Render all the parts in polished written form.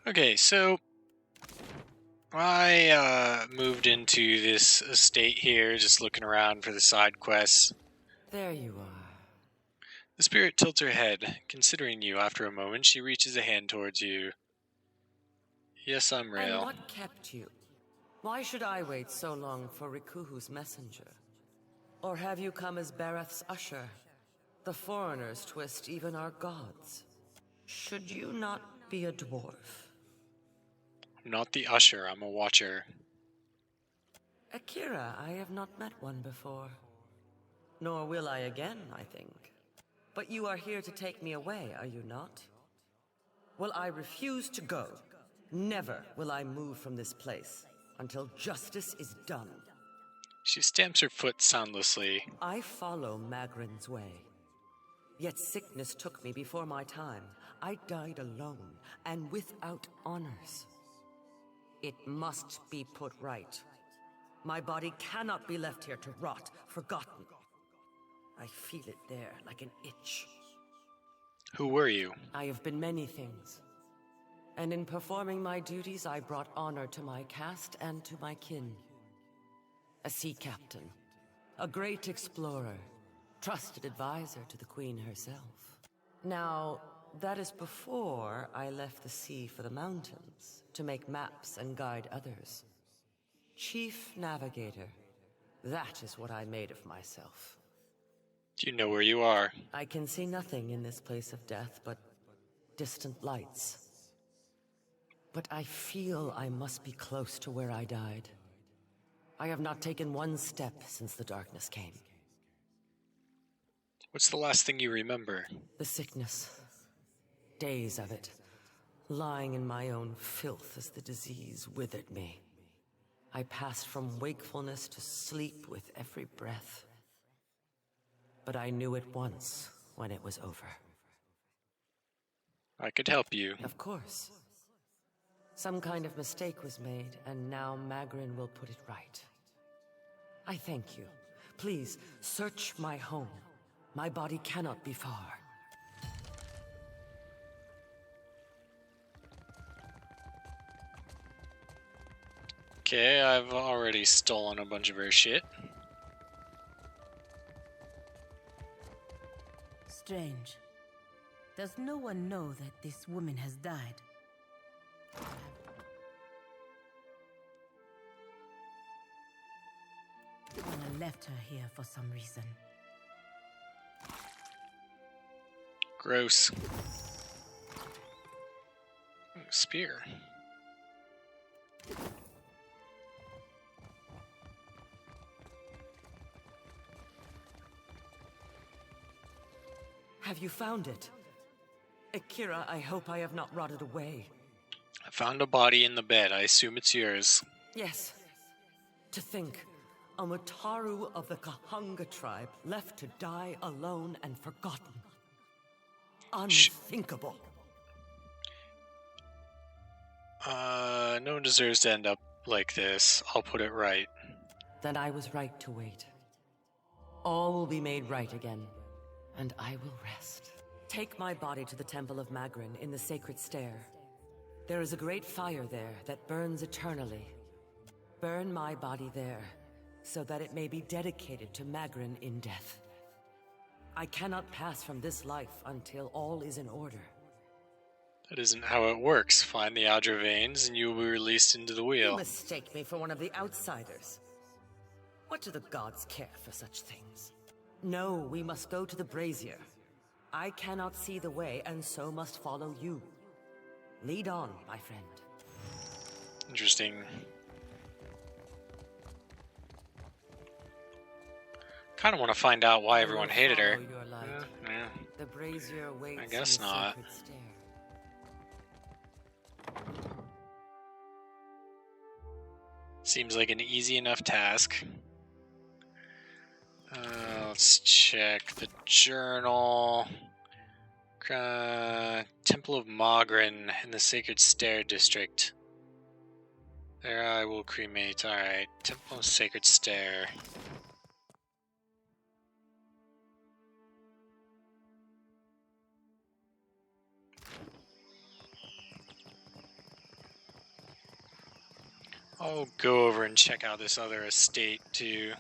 Okay, so I moved into this estate here, just looking around for the side quests. There you are. The spirit tilts her head, considering you. After a moment, she reaches a hand towards you. Yes, I'm And real. what kept you? Why should I wait so long for Rikuhu's messenger? Or have you come as Bareth's usher? The foreigners twist even our gods. Should you not be a dwarf? I'm not the usher, I'm a watcher. Akira, I have not met one before. Nor will I again, I think. But you are here to take me away, are you not? Well, I refuse to go. Never will I move from this place until justice is done. She stamps her foot soundlessly. I follow Magrin's way. Yet sickness took me before my time. I died alone and without honors. It must be put right. My body cannot be left here to rot, forgotten. I feel it there like an itch. Who were you? I have been many things. And in performing my duties, I brought honor to my caste and to my kin. A sea captain, a great explorer, trusted advisor to the Queen herself. Now, that is before I left the sea for the mountains to make maps and guide others. Chief Navigator, that is what I made of myself. Do you know where you are? I can see nothing in this place of death but distant lights. But I feel I must be close to where I died. I have not taken one step since the darkness came. What's the last thing you remember? The sickness. Days of it. Lying in my own filth as the disease withered me. I passed from wakefulness to sleep with every breath. But I knew it once when it was over. I could help you. Of course. Some kind of mistake was made, and now Magrin will put it right. I thank you. Please, search my home. My body cannot be far. Okay, I've already stolen a bunch of her shit. Strange. Does no one know that this woman has died? Well, I left her here for some reason. Gross. Ooh, spear. Have you found it? Akira, I hope I have not rotted away. I found a body in the bed. I assume it's yours. Yes. To think, a Mutaru of the Kahunga tribe left to die alone and forgotten. Unthinkable. No one deserves to end up like this. I'll put it right. Then I was right to wait. All will be made right again, and I will rest. Take my body to the Temple of Magrin in the Sacred Stair. There is a great fire there that burns eternally. Burn my body there, so that it may be dedicated to Magrin in death. I cannot pass from this life until all is in order. That isn't how it works. Find the Audra veins and you will be released into the You wheel. mistake me for one of the outsiders. What do the gods care for such things? No, we must go to the brazier. I cannot see the way, and so must follow you. Lead on, my friend. Interesting. Kind of want to find out why everyone hated her. Follow your light. Yeah. The brazier waits I guess in the not. Sacred Stair. Seems like an easy enough task. Let's check the journal. Temple of Magrin in the Sacred Stair District. There I will cremate. Alright, Temple of Sacred Stair. I'll go over and check out this other estate too.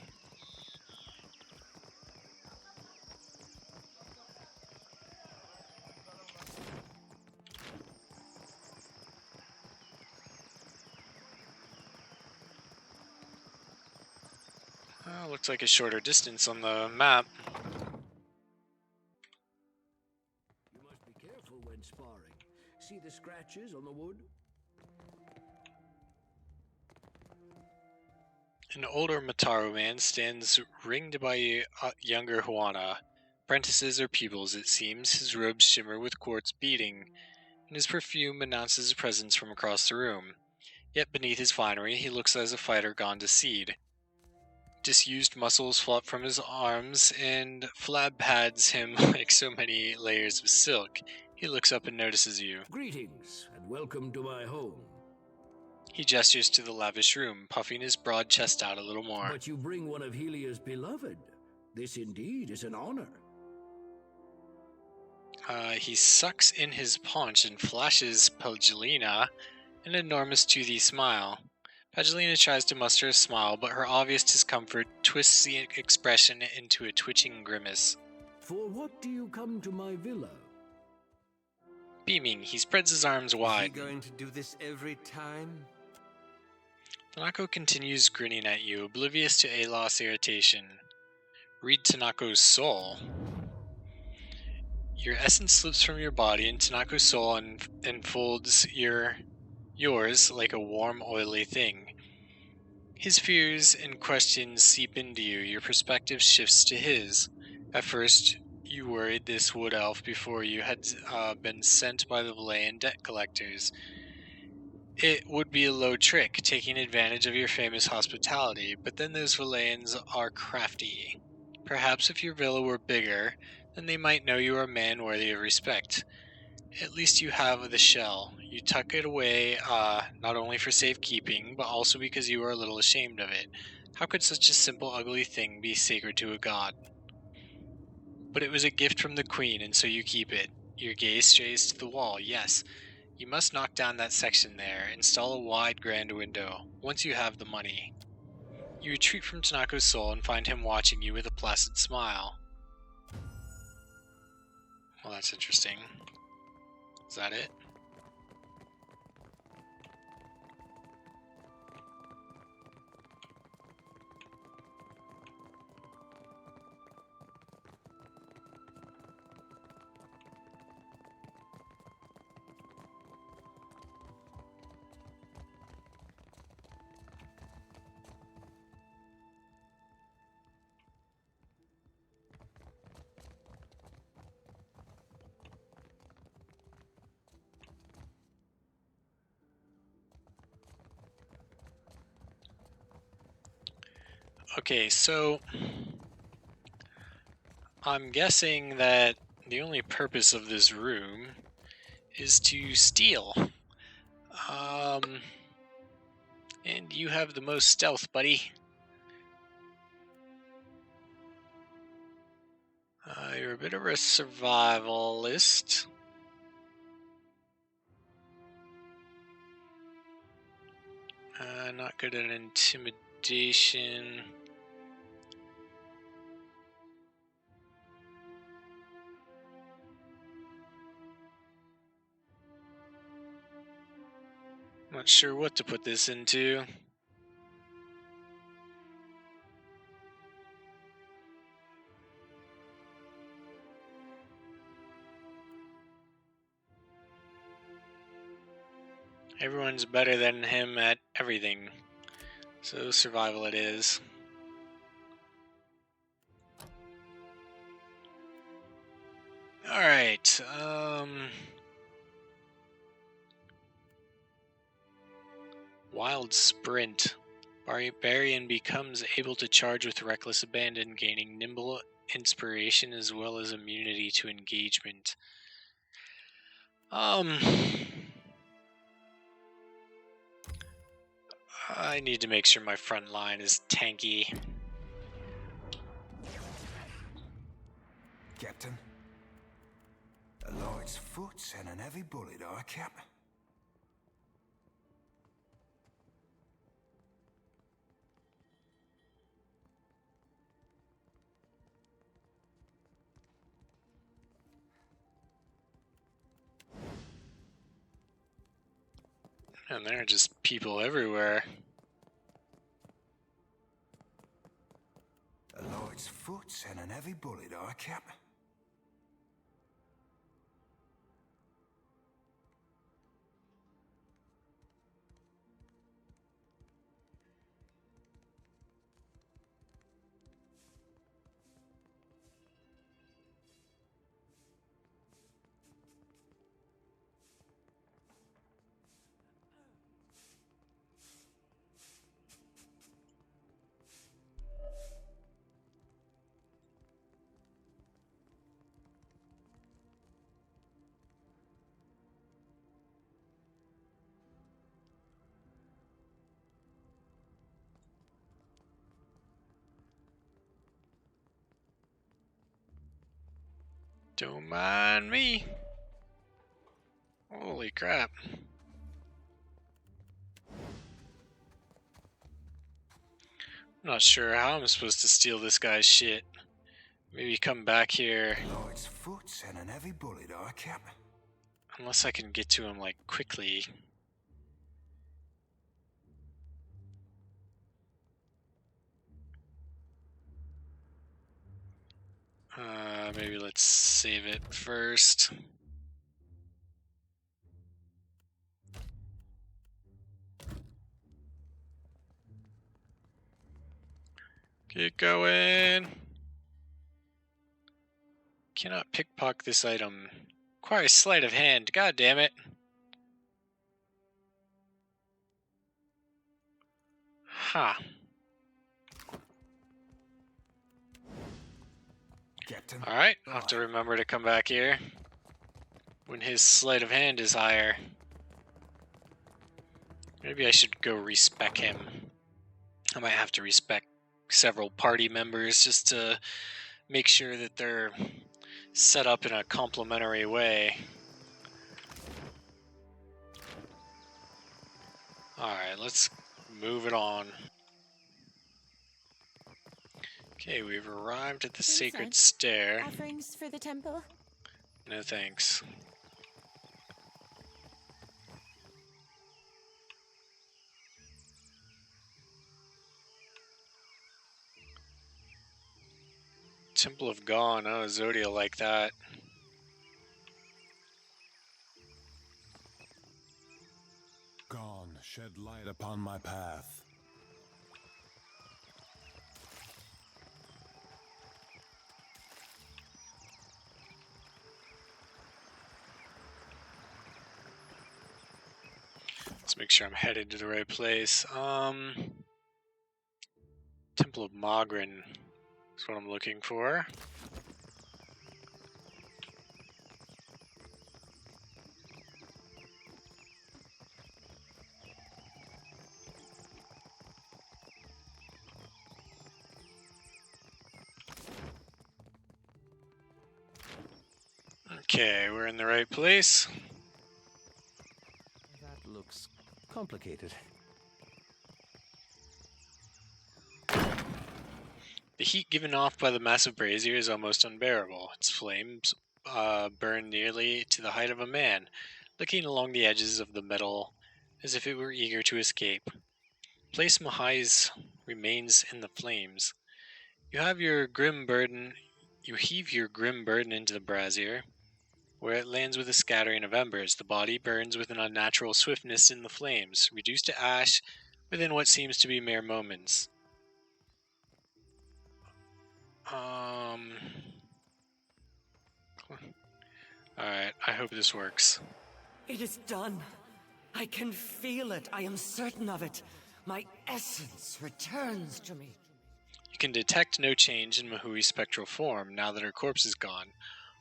Looks like a shorter distance on the map. You must be careful when sparring. See the scratches on the wood? An older Mataru man stands ringed by a younger Juana. Apprentices or pupils, it seems. His robes shimmer with quartz beading, and his perfume announces his presence from across the room. Yet beneath his finery, he looks as a fighter gone to seed. Disused muscles flop from his arms, and flab pads him like so many layers of silk. He looks up and notices you. Greetings, and welcome to my home. He gestures to the lavish room, puffing his broad chest out a little more. But you bring one of Helia's beloved. This indeed is an honor. He sucks in his paunch and flashes Pelgelina an enormous toothy smile. Pelgelina tries to muster a smile, but her obvious discomfort twists the expression into a twitching grimace. For what do you come to my villa? Beaming, he spreads his arms wide. Is he going to do this every time? Tanako continues grinning at you, oblivious to Alos' irritation. Read Tanako's soul. Your essence slips from your body, and Tanako's soul enfolds yours like a warm, oily thing. His fears and questions seep into you. Your perspective shifts to his. At first, you worried this wood elf before you had been sent by the Valayan debt collectors. It would be a low trick, taking advantage of your famous hospitality, but then those Valayans are crafty. Perhaps if your villa were bigger, then they might know you are a man worthy of respect. At least you have the shell. You tuck it away, not only for safekeeping, but also because you are a little ashamed of it. How could such a simple, ugly thing be sacred to a god? But it was a gift from the queen, and so you keep it. Your gaze strays to the wall. Yes, you must knock down that section there, install a wide, grand window, once you have the money. You retreat from Tanako's soul and find him watching you with a placid smile. Well, that's interesting. Is that it? Okay, so I'm guessing that the only purpose of this room is to steal. And you have the most stealth, buddy. You're a bit of a survivalist. Not good at intimidation. Not sure what to put this into. Everyone's better than him at everything. So survival it is. Alright, Wild Sprint. Barbarian becomes able to charge with reckless abandon, gaining nimble inspiration as well as immunity to engagement. I need to make sure my front line is tanky. Captain, a light's foot and an heavy bullet, I cap. And there are just people everywhere. A Lord's foot and an heavy bullet, our cap. Don't mind me. Holy crap. I'm not sure how I'm supposed to steal this guy's shit. Maybe come back here. A Lord's foot and an heavy bullet, our cap. Unless I can get to him, like, quickly. Maybe let's save it first. Get going. Cannot pickpocket this item. Requires sleight of hand. God damn it. Ha. Huh. Alright, I'll have to remember to come back here when his sleight of hand is higher. Maybe I should go respec him. I might have to respec several party members just to make sure that they're set up in a complementary way. Alright, let's move it on. Okay, we've arrived at the sacred stair. Offerings for the temple? No thanks. Temple of Gone. Oh, Zodia like that. Gone, shed light upon my path. Let's make sure I'm headed to the right place. Temple of Mogren is what I'm looking for. Okay, we're in the right place. That looks complicated. The heat given off by the massive brazier is almost unbearable. Its flames burn nearly to the height of a man, looking along the edges of the metal as if it were eager to escape. Place Mahai's remains in the flames. You heave your grim burden into the brazier, where it lands with a scattering of embers. The body burns with an unnatural swiftness in the flames, reduced to ash within what seems to be mere moments. Alright, I hope this works. It is done. I can feel it. I am certain of it. My essence returns to me. You can detect no change in Mahui's spectral form now that her corpse is gone.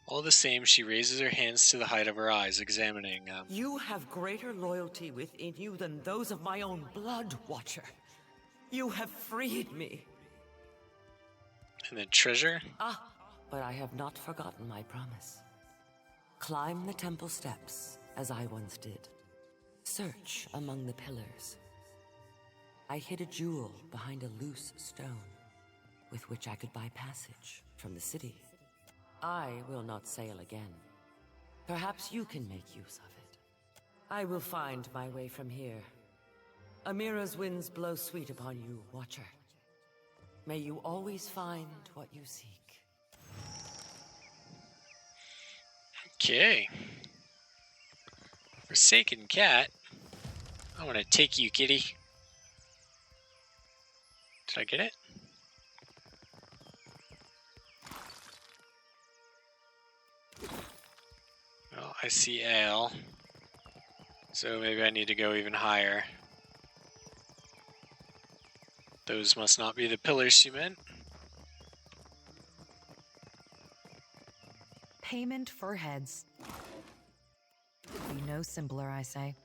All the same, she raises her hands to the height of her eyes, examining them. You have greater loyalty within you than those of my own blood, Watcher. You have freed me. And the treasure? Ah, but I have not forgotten my promise. Climb the temple steps, as I once did. Search among the pillars. I hid a jewel behind a loose stone, with which I could buy passage from the city. I will not sail again. Perhaps you can make use of it. I will find my way from here. Amira's winds blow sweet upon you, Watcher. May you always find what you seek. Okay. Forsaken cat. I want to take you, kitty. Did I get it? Well, I see Ale. So maybe I need to go even higher. Those must not be the pillars she meant. Payment for heads. Be no simpler, I say.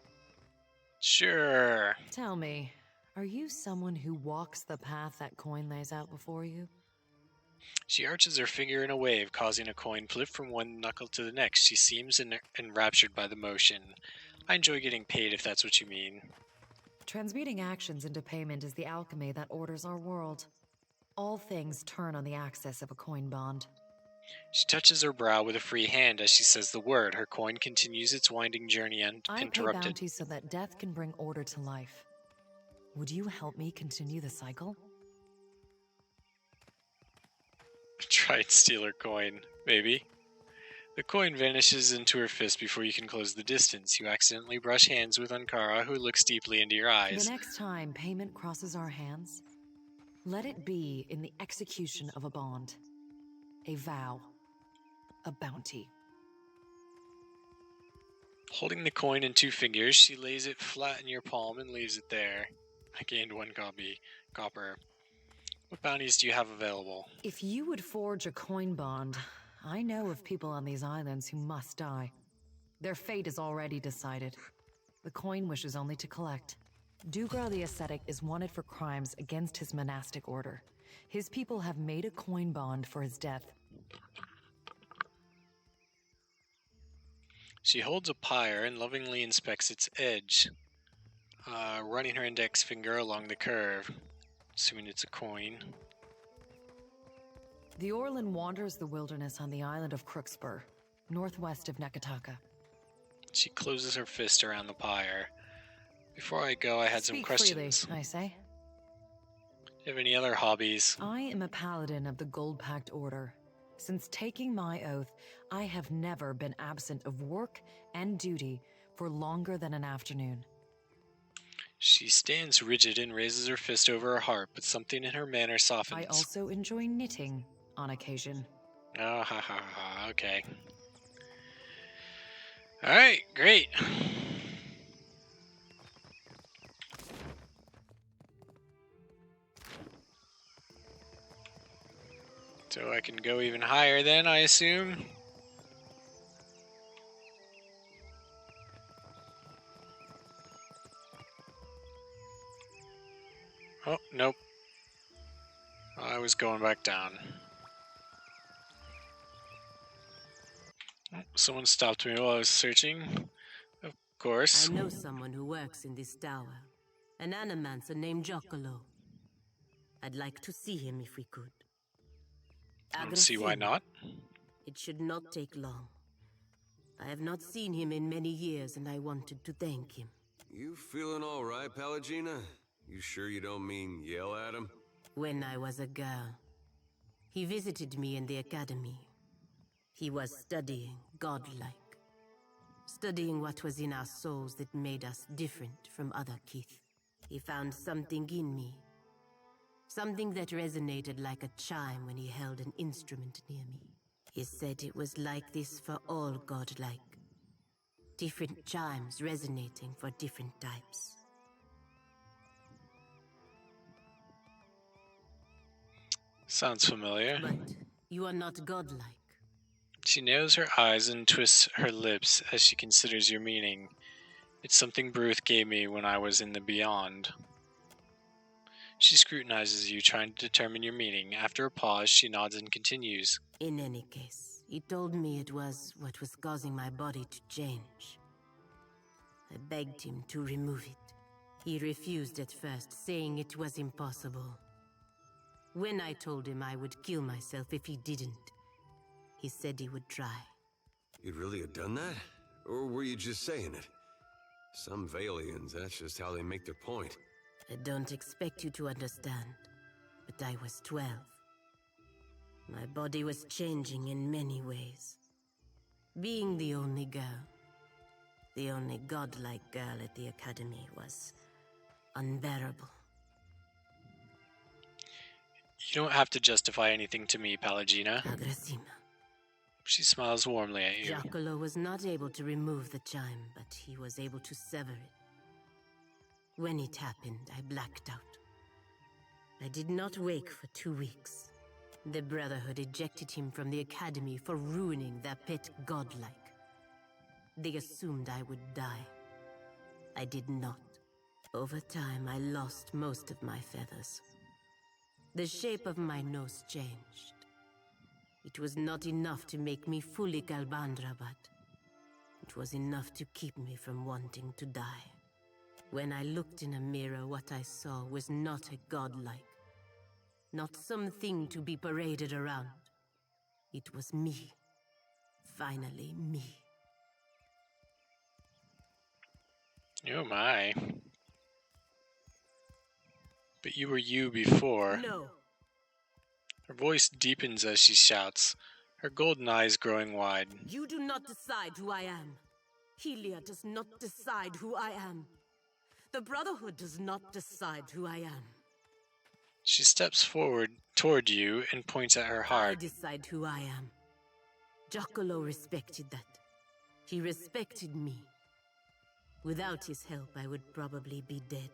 Sure. Tell me, are you someone who walks the path that coin lays out before you? She arches her finger in a wave, causing a coin flip from one knuckle to the next. She seems enraptured by the motion. I enjoy getting paid, if that's what you mean. Transmuting actions into payment is the alchemy that orders our world. All things turn on the axis of a coin bond. She touches her brow with a free hand as she says the word. Her coin continues its winding journey uninterrupted. I pay bounties so that death can bring order to life. Would you help me continue the cycle? Try and steal her coin, maybe. The coin vanishes into her fist before you can close the distance. You accidentally brush hands with Ankara, who looks deeply into your eyes. The next time payment crosses our hands, let it be in the execution of a bond, a vow, a bounty. Holding the coin in 2 fingers, she lays it flat in your palm and leaves it there. I gained 1 copper. What bounties do you have available? If you would forge a coin bond, I know of people on these islands who must die. Their fate is already decided. The coin wishes only to collect. Dugra the Ascetic is wanted for crimes against his monastic order. His people have made a coin bond for his death. She holds a pyre and lovingly inspects its edge, running her index finger along the curve, assuming it's a coin. The Orlan wanders the wilderness on the island of Crookspur, northwest of Nekataka. She closes her fist around the pyre. Before I go, I had some questions. Freely, I say. Do you have any other hobbies? I am a paladin of the Gold Pact Order. Since taking my oath, I have never been absent of work and duty for longer than an afternoon. She stands rigid and raises her fist over her heart, but something in her manner softens. I also enjoy knitting on occasion. Oh, ha ha ha, okay. Alright, great. So I can go even higher then, I assume? Oh, nope. I was going back down. Oh, someone stopped me while I was searching. Of course. I know someone who works in this tower. An animancer named Joccolo. I'd like to see him if we could. I don't see why not. It should not take long. I have not seen him in many years, and I wanted to thank him. You feeling all right, Palagina? You sure you don't mean yell at him? When I was a girl, he visited me in the academy. He was studying godlike. Studying what was in our souls that made us different from other Kith. He found something in me. Something that resonated like a chime when he held an instrument near me. He said it was like this for all godlike. Different chimes resonating for different types. Sounds familiar. But you are not godlike. She narrows her eyes and twists her lips as she considers your meaning. It's something Bruth gave me when I was in the Beyond. She scrutinizes you, trying to determine your meaning. After a pause, she nods and continues. In any case, he told me it was what was causing my body to change. I begged him to remove it. He refused at first, saying it was impossible. When I told him I would kill myself if he didn't, he said he would try. You'd really have done that? Or were you just saying it? Some Valians, that's just how they make their point. I don't expect you to understand, but I was 12. My body was changing in many ways. Being the only girl, the only godlike girl at the academy, was unbearable. You don't have to justify anything to me, Pallegina. Agrasima. She smiles warmly at you. Giacomo was not able to remove the chime, but he was able to sever it. When it happened, I blacked out. I did not wake for 2 weeks. The Brotherhood ejected him from the academy for ruining their pet godlike. They assumed I would die. I did not. Over time, I lost most of my feathers. The shape of my nose changed. It was not enough to make me fully Galbandra, but it was enough to keep me from wanting to die. When I looked in a mirror, what I saw was not a godlike. Not something to be paraded around. It was me. Finally, me. Oh my. But you were you before. No. Her voice deepens as she shouts, her golden eyes growing wide. You do not decide who I am. Helia does not decide who I am. The Brotherhood does not decide who I am. She steps forward toward you and points at her I heart. decide who I am. Giacomo respected that. He respected me. Without his help, I would probably be dead.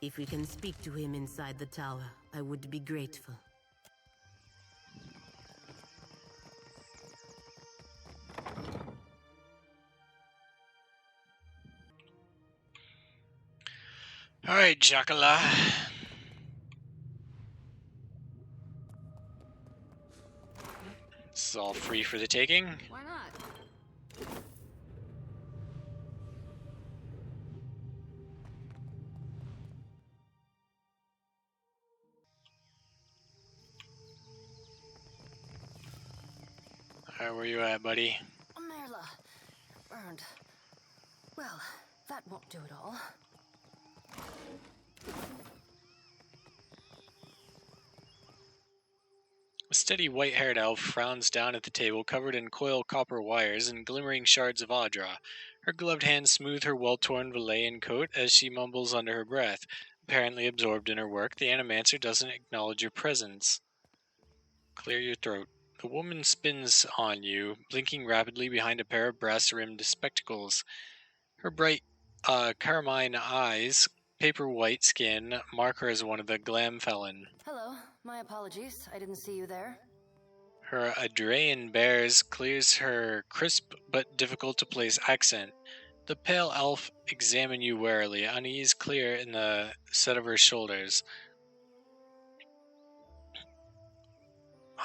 If we can speak to him inside the tower, I would be grateful. Alright, Jacala. This is all free for the taking. Why not? Alright, where you at, buddy? Merla. Burned. Well, that won't do it all. A steady white-haired elf frowns down at the table covered in coiled copper wires and glimmering shards of Audra. Her gloved hands smooth her well-torn Valayan coat as she mumbles under her breath. Apparently absorbed in her work, the Animancer doesn't acknowledge your presence. Clear your throat. The woman spins on you, blinking rapidly behind a pair of brass-rimmed spectacles. Her bright, carmine eyes, paper-white skin, mark her as one of the Glamfelon. Hello. My apologies. I didn't see you there. Her Adraean bears clears her crisp but difficult-to-place accent. The pale elf examines you warily, unease clear in the set of her shoulders.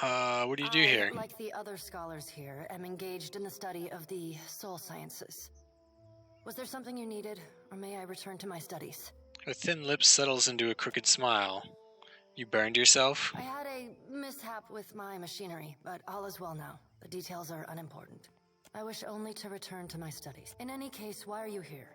What do you do here? Like the other scholars here, am engaged in the study of the soul sciences. Was there something you needed, or may I return to my studies? Her thin lip settles into a crooked smile. You burned yourself? I had a mishap with my machinery, but all is well now. The details are unimportant. I wish only to return to my studies. In any case, why are you here?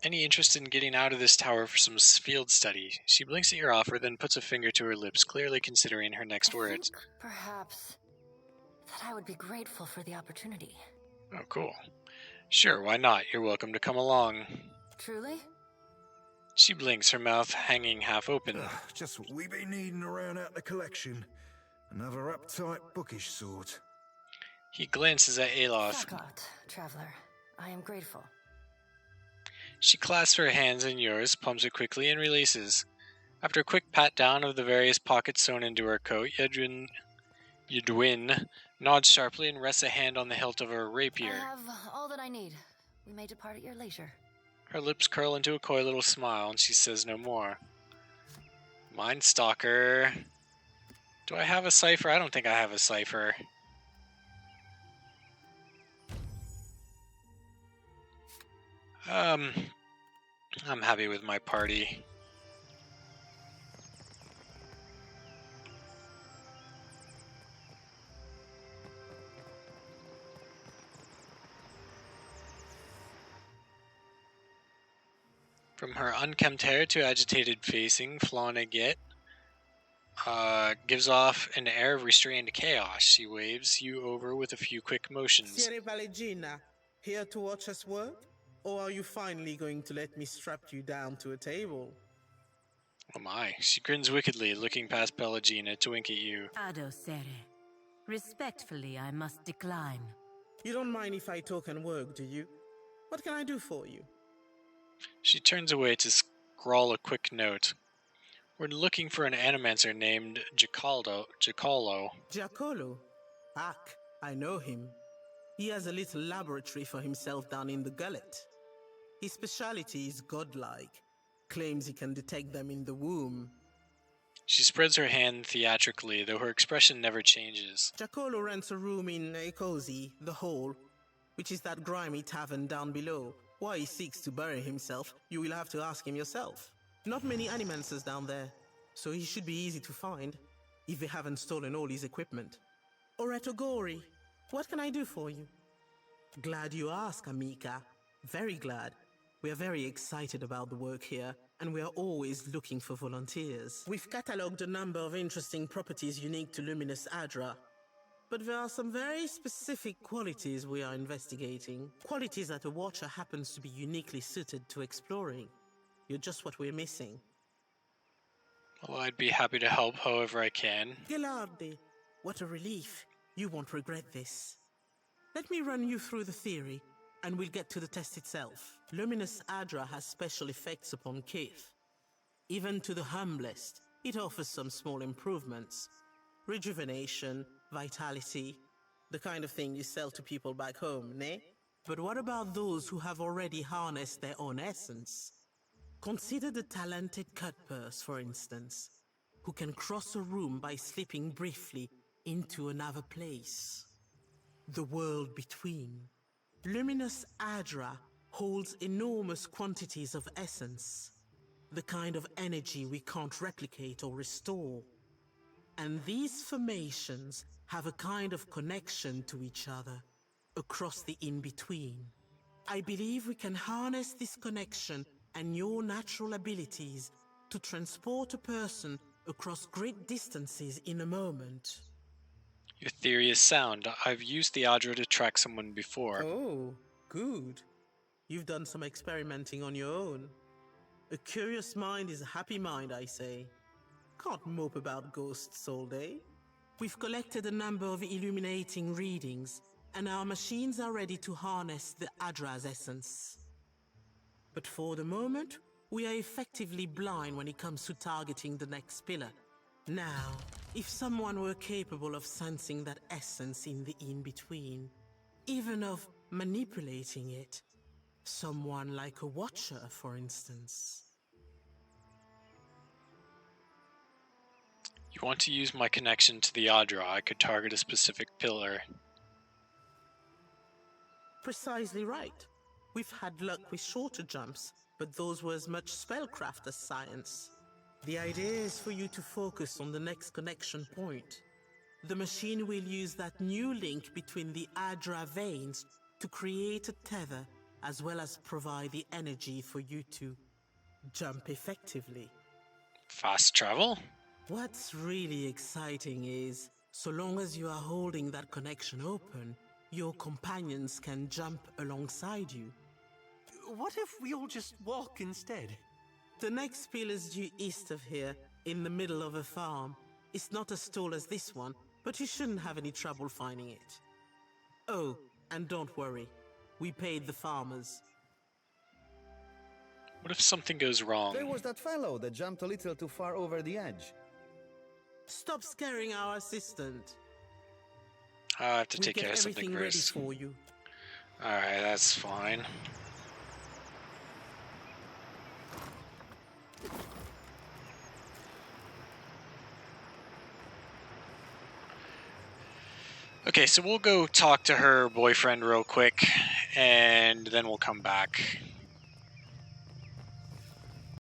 Any interest in getting out of this tower for some field study? She blinks at your offer, then puts a finger to her lips, clearly considering her next words. Think perhaps that I would be grateful for the opportunity. Oh, cool. Sure, why not? You're welcome to come along. Truly? She blinks, her mouth hanging half open. Just what we be needing around out the collection. Another uptight, bookish sort. He glances at Aloth. Sakot, traveler. I am grateful. She clasps her hands in yours, pumps it quickly, and releases. After a quick pat down of the various pockets sewn into her coat, Yedwin nods sharply and rests a hand on the hilt of her rapier. I have all that I need. We may depart at your leisure. Her lips curl into a coy little smile, and she says no more. Mindstalker. Do I have a cipher? I don't think I have a cipher. I'm happy with my party. From her unkempt hair to agitated facing, Flanaget gives off an air of restrained chaos. She waves you over with a few quick motions. Signore Valegina, here to watch us work? Or are you finally going to let me strap you down to a table? Oh my. She grins wickedly, looking past Pelagina to wink at you. Adosere. Respectfully, I must decline. You don't mind if I talk and work, do you? What can I do for you? She turns away to scrawl a quick note. We're looking for an animancer named Giacollo. Giacollo? Ak, I know him. He has a little laboratory for himself down in the gullet. His specialty is godlike. Claims he can detect them in the womb. She spreads her hand theatrically, though her expression never changes. Giacollo rents a room in Cozy, the Hole, which is that grimy tavern down below. Why he seeks to bury himself, you will have to ask him yourself. Not many animancers down there, so he should be easy to find, if they haven't stolen all his equipment. Oreto Gori, what can I do for you? Glad you ask, Amica. Very glad. We are very excited about the work here, and we are always looking for volunteers. We've catalogued a number of interesting properties unique to Luminous Adra, but there are some very specific qualities we are investigating. Qualities that a Watcher happens to be uniquely suited to exploring. You're just what we're missing. Well, I'd be happy to help however I can. Ghilardi, what a relief. You won't regret this. Let me run you through the theory, and we'll get to the test itself. Luminous Adra has special effects upon Kith. Even to the humblest, it offers some small improvements. Rejuvenation, vitality, the kind of thing you sell to people back home, ne? But what about those who have already harnessed their own essence? Consider the talented Cutpurse, for instance, who can cross a room by slipping briefly into another place. The world between. Luminous Adra holds enormous quantities of essence, the kind of energy we can't replicate or restore. And these formations have a kind of connection to each other across the in-between. I believe we can harness this connection and your natural abilities to transport a person across great distances in a moment. Your theory is sound. I've used the Adra to track someone before. Oh, good. You've done some experimenting on your own. A curious mind is a happy mind, I say. Can't mope about ghosts all day. We've collected a number of illuminating readings, and our machines are ready to harness the Adra's essence. But for the moment, we are effectively blind when it comes to targeting the next pillar. Now, if someone were capable of sensing that essence in the in-between, even of manipulating it, someone like a Watcher, for instance. You want to use my connection to the Adra? I could target a specific pillar. Precisely right. We've had luck with shorter jumps, but those were as much spellcraft as science. The idea is for you to focus on the next connection point. The machine will use that new link between the Adra veins to create a tether, as well as provide the energy for you to jump effectively. Fast travel? What's really exciting is, so long as you are holding that connection open, your companions can jump alongside you. What if we all just walk instead? The next pillar's due east of here, in the middle of a farm. It's not as tall as this one, but you shouldn't have any trouble finding it. Oh, and don't worry. We paid the farmers. What if something goes wrong? There was that fellow that jumped a little too far over the edge. Stop scaring our assistant. I have to take care of something We'll get everything first. ready for you. Alright, that's fine. Okay, so we'll go talk to her boyfriend real quick, and then we'll come back.